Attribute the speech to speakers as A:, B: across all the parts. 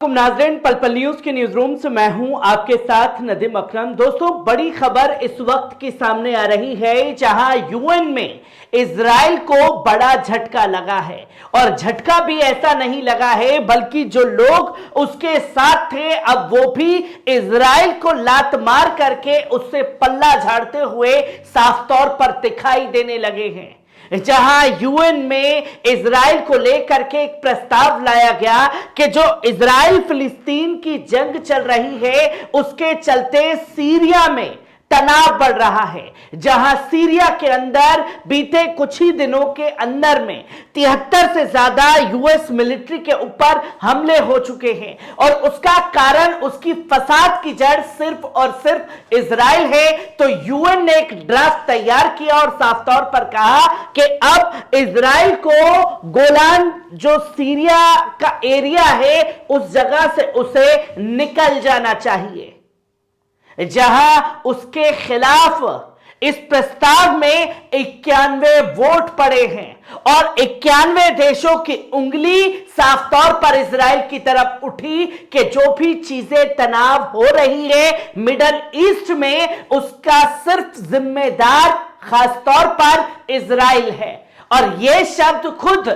A: नाज़रीन, पल पल न्यूज के न्यूज रूम से मैं हूं आपके साथ नदीम अकरम। दोस्तों, बड़ी खबर इस वक्त की सामने आ रही है जहां यूएन में इजराइल को बड़ा झटका लगा है। और झटका भी ऐसा नहीं लगा है, बल्कि जो लोग उसके साथ थे अब वो भी इजराइल को लात मार करके उससे पल्ला झाड़ते हुए साफ तौर पर दिखाई देने लगे हैं। जहां यूएन में इजराइल को लेकर के एक प्रस्ताव लाया गया कि जो इजराइल फिलिस्तीन की जंग चल रही है उसके चलते सीरिया में तनाव बढ़ रहा है। जहां सीरिया के अंदर बीते कुछ ही दिनों के अंदर में 73 से ज्यादा यूएस मिलिट्री के ऊपर हमले हो चुके हैं और उसका कारण, उसकी फसाद की जड़ सिर्फ और सिर्फ इजराइल है। तो यूएन ने एक ड्राफ्ट तैयार किया और साफ तौर पर कहा कि अब इजराइल को गोलान जो सीरिया का एरिया है उस जगह से उसे निकल जाना चाहिए। जहां उसके खिलाफ इस प्रस्ताव में 91 वोट पड़े हैं और 91 देशों की उंगली साफ तौर पर इजराइल की तरफ उठी कि जो भी चीजें तनाव हो रही है मिडल ईस्ट में उसका सिर्फ जिम्मेदार खासतौर पर इजराइल है। और यह शब्द खुद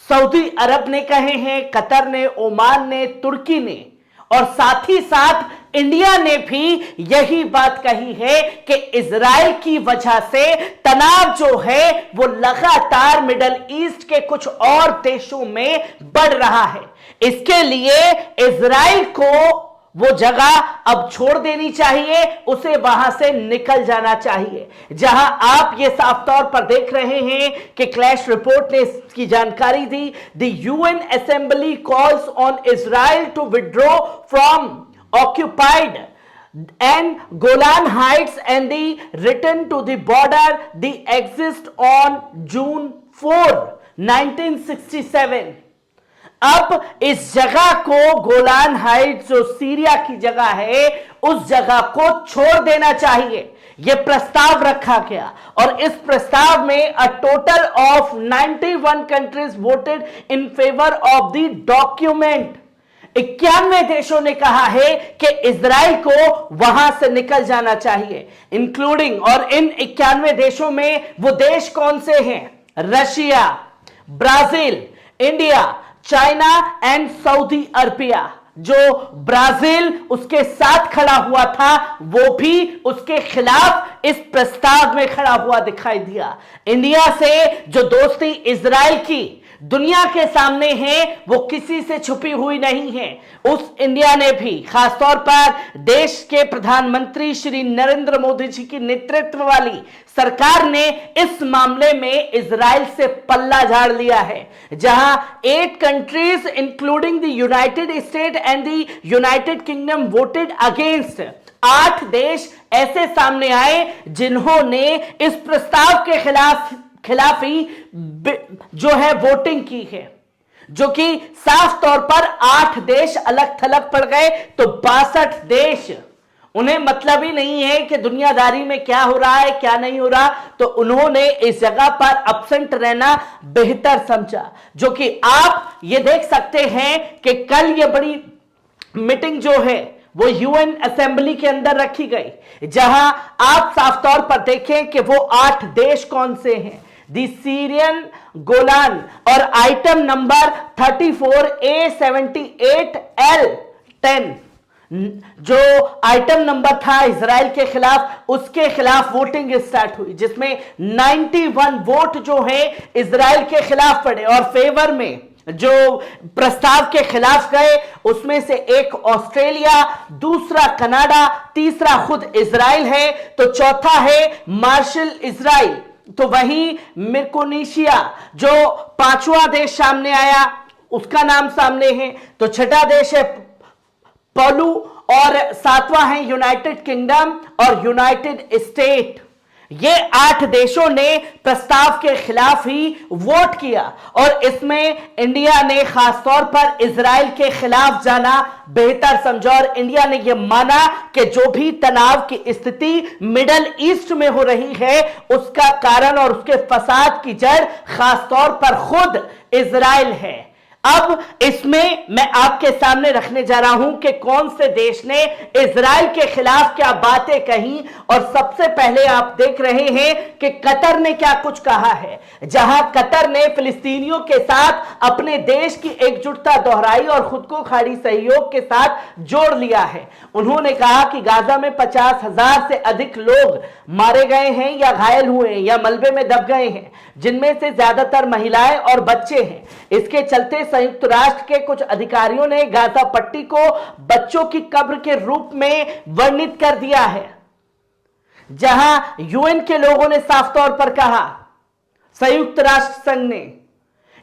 A: सऊदी अरब ने कहे हैं, कतर ने, ओमान ने, तुर्की ने और साथ ही साथ इंडिया ने भी यही बात कही है कि इजराइल की वजह से तनाव जो है वो लगातार मिडल ईस्ट के कुछ और देशों में बढ़ रहा है। इसके लिए इजराइल को वो जगह अब छोड़ देनी चाहिए, उसे वहां से निकल जाना चाहिए। जहां आप ये साफ तौर पर देख रहे हैं कि क्लैश रिपोर्ट ने इसकी जानकारी दी। The UN assembly calls on Israel to withdraw from occupied and Golan Heights and the return to the border the exist on June 4, 1967। अब इस जगह को, गोलान हाइट्स जो सीरिया की जगह है, उस जगह को छोड़ देना चाहिए। यह प्रस्ताव रखा गया और इस प्रस्ताव में a total of 91 countries voted in favour of the document. 91 देशों ने कहा है कि इजराइल को वहां से निकल जाना चाहिए, इंक्लूडिंग, और इन 91 देशों में वो देश कौन से हैं? Russia, Brazil, India, China and Saudi Arabia. जो ब्राजील उसके साथ खड़ा हुआ था वो भी उसके खिलाफ इस प्रस्ताव में खड़ा हुआ दिखाई दिया। इंडिया से जो दोस्ती इजराइल की दुनिया के सामने है वो किसी से छुपी हुई नहीं है। उस इंडिया ने भी, खासतौर पर देश के प्रधानमंत्री श्री नरेंद्र मोदी जी की नेतृत्व वाली सरकार ने इस मामले में इजराइल से पल्ला झाड़ लिया है। जहां 8 countries including the United state and the United kingdom voted against. 8 देश ऐसे सामने आए जिन्होंने इस प्रस्ताव के खिलाफ ही जो है वोटिंग की है, जो कि साफ तौर पर 8 देश अलग थलग पड़ गए तो 62 देश, उन्हें मतलब ही नहीं है कि दुनियादारी में क्या हो रहा है क्या नहीं हो रहा, तो उन्होंने इस जगह पर एब्सेंट रहना बेहतर समझा। जो कि आप ये देख सकते हैं कि कल ये बड़ी मीटिंग जो है वो यूएन असेंबली के अंदर रखी गई, जहां आप साफ तौर पर देखें कि वो 8 देश कौन से हैं। दी सीरियन गोलान और आइटम नंबर 34A78L10 जो आइटम नंबर था इजराइल के खिलाफ, उसके खिलाफ वोटिंग स्टार्ट हुई, जिसमें 91 वोट जो है इजराइल के खिलाफ पड़े और फेवर में जो प्रस्ताव के खिलाफ गए उसमें से एक ऑस्ट्रेलिया, दूसरा कनाडा, तीसरा खुद इजराइल है, तो चौथा है मार्शल इजराइल, तो वहीं मिक्रोनेशिया जो 5वां देश सामने आया उसका नाम सामने है, तो छठा देश है पलू और 7वां है यूनाइटेड किंगडम और यूनाइटेड स्टेट। ये 8 देशों ने प्रस्ताव के खिलाफ ही वोट किया और इसमें इंडिया ने खासतौर पर इजराइल के खिलाफ जाना बेहतर समझा और इंडिया ने यह माना कि जो भी तनाव की स्थिति मिडल ईस्ट में हो रही है उसका कारण और उसके फसाद की जड़ खासतौर पर खुद इजराइल है। अब इसमें मैं आपके सामने रखने जा रहा हूं कि कौन से देश ने इजराइल के खिलाफ क्या बातें कही। और सबसे पहले आप देख रहे हैं कि कतर ने क्या कुछ कहा है, जहां कतर ने फिलिस्तीनियों के साथ अपने देश की एकजुटता दोहराई और खुद को खाड़ी सहयोग के साथ जोड़ लिया है। उन्होंने कहा कि गाजा में 50,000 से अधिक लोग मारे गए हैं या घायल हुए हैं या मलबे में दब गए हैं, जिनमें से ज्यादातर महिलाएं और बच्चे हैं। इसके चलते संयुक्त राष्ट्र के कुछ अधिकारियों ने गाजा पट्टी को बच्चों की कब्र के रूप में वर्णित कर दिया है, जहां यूएन के लोगों ने साफ तौर पर कहा, संयुक्त राष्ट्र संघ ने,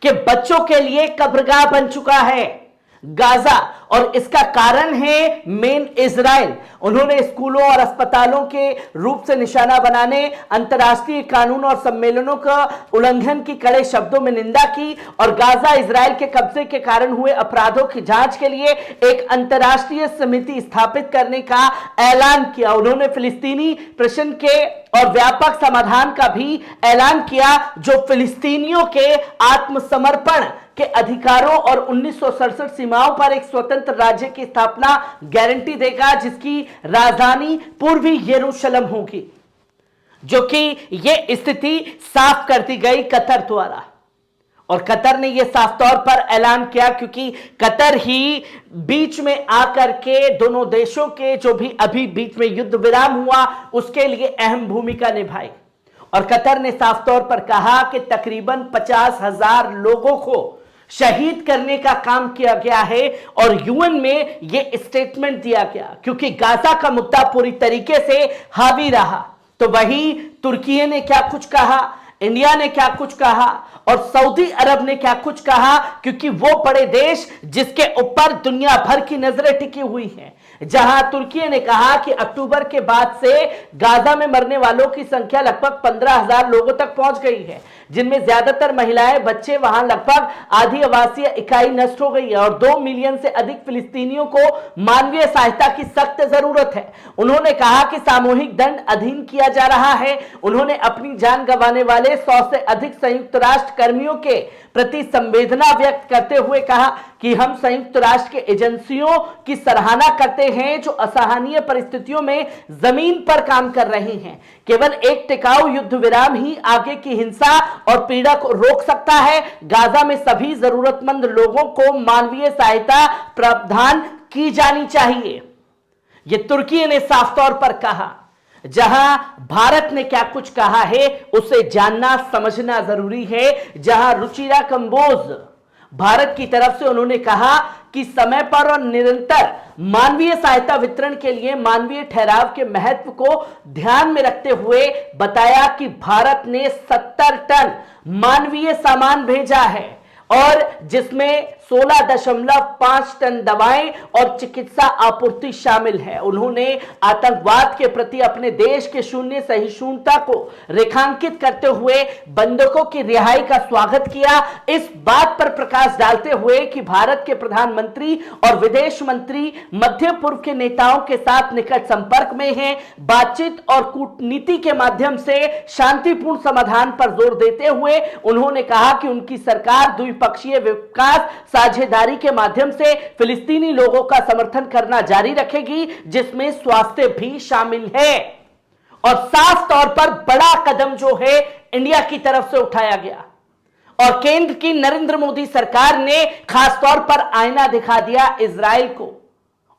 A: कि बच्चों के लिए कब्रगाह बन चुका है गाजा और इसका कारण है मेन इजराइल। उन्होंने स्कूलों और अस्पतालों के रूप से निशाना बनाने, अंतर्राष्ट्रीय कानून और सम्मेलनों का उल्लंघन की कड़े शब्दों में निंदा की और गाजा इजराइल के कब्जे के कारण हुए अपराधों की जांच के लिए एक अंतर्राष्ट्रीय समिति स्थापित करने का ऐलान किया। उन्होंने फिलिस्तीनी प्रश्न के और व्यापक समाधान का भी ऐलान किया, जो फिलिस्तीनियों के आत्मसमर्पण के अधिकारों और 1967 सीमाओं पर एक स्वतंत्र राज्य की स्थापना गारंटी देगा, जिसकी राजधानी पूर्वी यरूशलेम होगी, जो कि यह स्थिति साफ कर दी गई कतर द्वारा। और कतर ने यह साफ तौर पर ऐलान किया क्योंकि कतर ही बीच में आकर के दोनों देशों के जो भी अभी बीच में युद्ध विराम हुआ उसके लिए अहम भूमिका निभाई। और कतर ने साफ तौर पर कहा कि तकरीबन 50,000 लोगों को शहीद करने का काम किया गया है और यूएन में यह स्टेटमेंट दिया गया क्योंकि गाजा का मुद्दा पूरी तरीके से हावी रहा। तो वही तुर्की ने क्या कुछ कहा, इंडिया ने क्या कुछ कहा और सऊदी अरब ने क्या कुछ कहा, क्योंकि वो बड़े देश जिसके ऊपर दुनिया भर की नजरें टिकी हुई हैं। जहां तुर्की ने कहा कि अक्टूबर के बाद से गाजा में मरने वालों की संख्या लगभग 15,000 लोगों तक पहुंच गई है, जिनमें ज्यादातर महिलाएं, बच्चे, वहां लगभग आधी आवासीय इकाई नष्ट हो गई है और 2 मिलियन से अधिक फिलिस्तीनियों को मानवीय सहायता की सख्त जरूरत है। उन्होंने कहा कि सामूहिक दंड अधीन किया जा रहा है। उन्होंने अपनी जान गंवाने वाले 100 से अधिक संयुक्त राष्ट्र कर्मियों के प्रति संवेदना व्यक्त करते हुए कहा कि हम संयुक्त राष्ट्र के एजेंसियों की सराहना करते हैं जो असहनीय परिस्थितियों में जमीन पर काम कर रही हैं। केवल एक टिकाऊ युद्ध विराम ही आगे की हिंसा और पीड़ा को रोक सकता है। गाजा में सभी जरूरतमंद लोगों को मानवीय सहायता प्रदान की जानी चाहिए, यह तुर्की ने साफ तौर पर कहा। जहां भारत ने क्या कुछ कहा है उसे जानना समझना जरूरी है। जहां रुचिरा कंबोज भारत की तरफ से उन्होंने कहा कि समय पर और निरंतर मानवीय सहायता वितरण के लिए मानवीय ठहराव के महत्व को ध्यान में रखते हुए बताया कि भारत ने 70 टन मानवीय सामान भेजा है और जिसमें 16.5 टन दवाएं और चिकित्सा आपूर्ति शामिल है। उन्होंने आतंकवाद के प्रति अपने देश के शून्य सहिष्णुता को रेखांकित करते हुए बंधकों की रिहाई का स्वागत किया, इस बात पर प्रकाश डालते हुए कि भारत के प्रधानमंत्री और विदेश मंत्री मध्य पूर्व के नेताओं के साथ निकट संपर्क में हैं। बातचीत और कूटनीति के माध्यम से शांतिपूर्ण समाधान पर जोर देते हुए उन्होंने कहा कि उनकी सरकार द्विपक्षीय विकास साझेदारी के माध्यम से फिलिस्तीनी लोगों का समर्थन करना जारी रखेगी, जिसमें स्वास्थ्य भी शामिल है। और साफ तौर पर बड़ा कदम जो है इंडिया की तरफ से उठाया गया और केंद्र की नरेंद्र मोदी सरकार ने खास तौर पर आईना दिखा दिया इजराइल को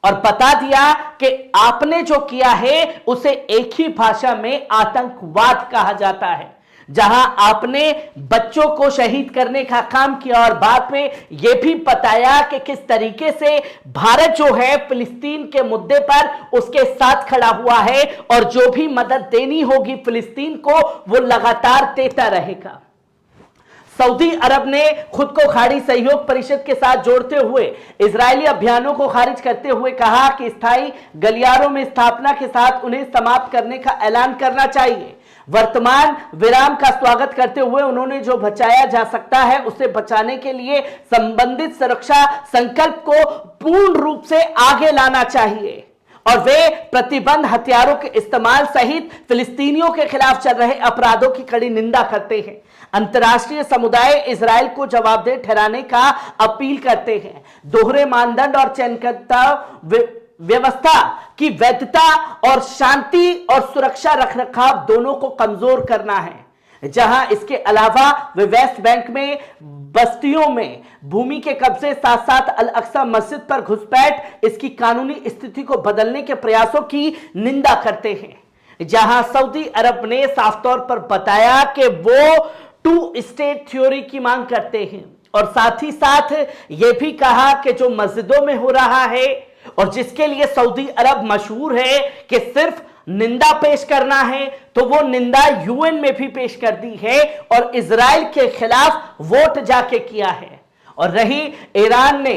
A: और बता दिया कि आपने जो किया है उसे एक ही भाषा में आतंकवाद कहा जाता है। जहां आपने बच्चों को शहीद करने का काम किया और बाद में यह भी बताया कि किस तरीके से भारत जो है फिलिस्तीन के मुद्दे पर उसके साथ खड़ा हुआ है और जो भी मदद देनी होगी फिलिस्तीन को वो लगातार देता रहेगा। सऊदी अरब ने खुद को खाड़ी सहयोग परिषद के साथ जोड़ते हुए इजरायली अभियानों को खारिज करते हुए कहा कि स्थायी गलियारों में स्थापना के साथ उन्हें समाप्त करने का ऐलान करना चाहिए। वर्तमान विराम का स्वागत करते हुए उन्होंने जो बचाया जा सकता है उसे बचाने के लिए संबंधित सुरक्षा संकल्प को पूर्ण रूप से आगे लाना चाहिए और वे प्रतिबंध हथियारों के इस्तेमाल सहित फिलिस्तीनियों के खिलाफ चल रहे अपराधों की कड़ी निंदा करते हैं। अंतर्राष्ट्रीय समुदाय इजराइल को जवाबदेह ठहराने का अपील करते हैं। दोहरे मानदंड और चयनकर्ता व्यवस्था की वैधता और शांति और सुरक्षा रखरखाव दोनों को कमजोर करना है। जहां इसके अलावा वे वेस्ट बैंक में बस्तियों में भूमि के कब्जे, साथ साथ अल अक्सा मस्जिद पर घुसपैठ, इसकी कानूनी स्थिति को बदलने के प्रयासों की निंदा करते हैं। जहां सऊदी अरब ने साफ तौर पर बताया कि वो 2 स्टेट थ्योरी की मांग करते हैं और साथ ही साथ यह भी कहा कि जो मस्जिदों में हो रहा है और जिसके लिए सऊदी अरब मशहूर है कि सिर्फ निंदा पेश करना है, तो वो निंदा यूएन में भी पेश कर दी है और इजराइल के खिलाफ वोट जाके किया है। और रही ईरान ने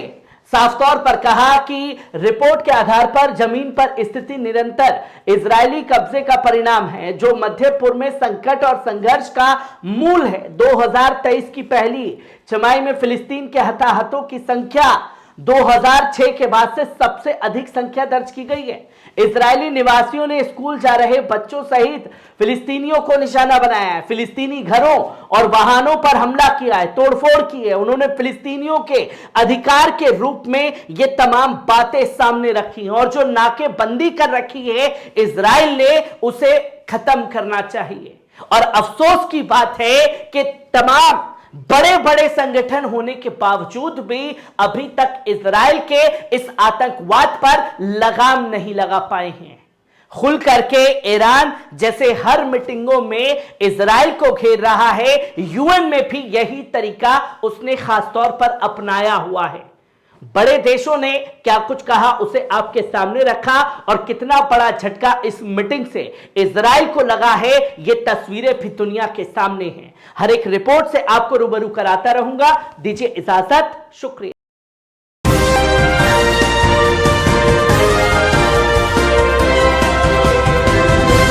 A: साफ तौर पर कहा कि रिपोर्ट के आधार पर जमीन पर स्थिति निरंतर इजरायली कब्जे का परिणाम है, जो मध्य पूर्व में संकट और संघर्ष का मूल है। 2023 की पहली छमाही में फिलिस्तीन के हताहतों की संख्या 2006 के बाद से सबसे अधिक संख्या दर्ज की गई है। इजरायली निवासियों ने स्कूल जा रहे बच्चों सहित फिलिस्तीनियों को निशाना बनाया है, फिलिस्तीनी घरों और वाहनों पर हमला किया है, तोड़फोड़ की है। उन्होंने फिलिस्तीनियों के अधिकार के रूप में ये तमाम बातें सामने रखी हैं और जो नाकेबंदी कर रखी है इजराइल ने, उसे खत्म करना चाहिए। और अफसोस की बात है कि तमाम बड़े बड़े संगठन होने के बावजूद भी अभी तक इजराइल के इस आतंकवाद पर लगाम नहीं लगा पाए हैं। खुल करके ईरान जैसे हर मीटिंगों में इजराइल को घेर रहा है, यूएन में भी यही तरीका उसने खासतौर पर अपनाया हुआ है। बड़े देशों ने क्या कुछ कहा उसे आपके सामने रखा और कितना बड़ा झटका इस मीटिंग से इजराइल को लगा है, ये तस्वीरें भी दुनिया के सामने हैं। हर एक रिपोर्ट से आपको रूबरू कराता रहूंगा। दीजिए इजाजत, शुक्रिया।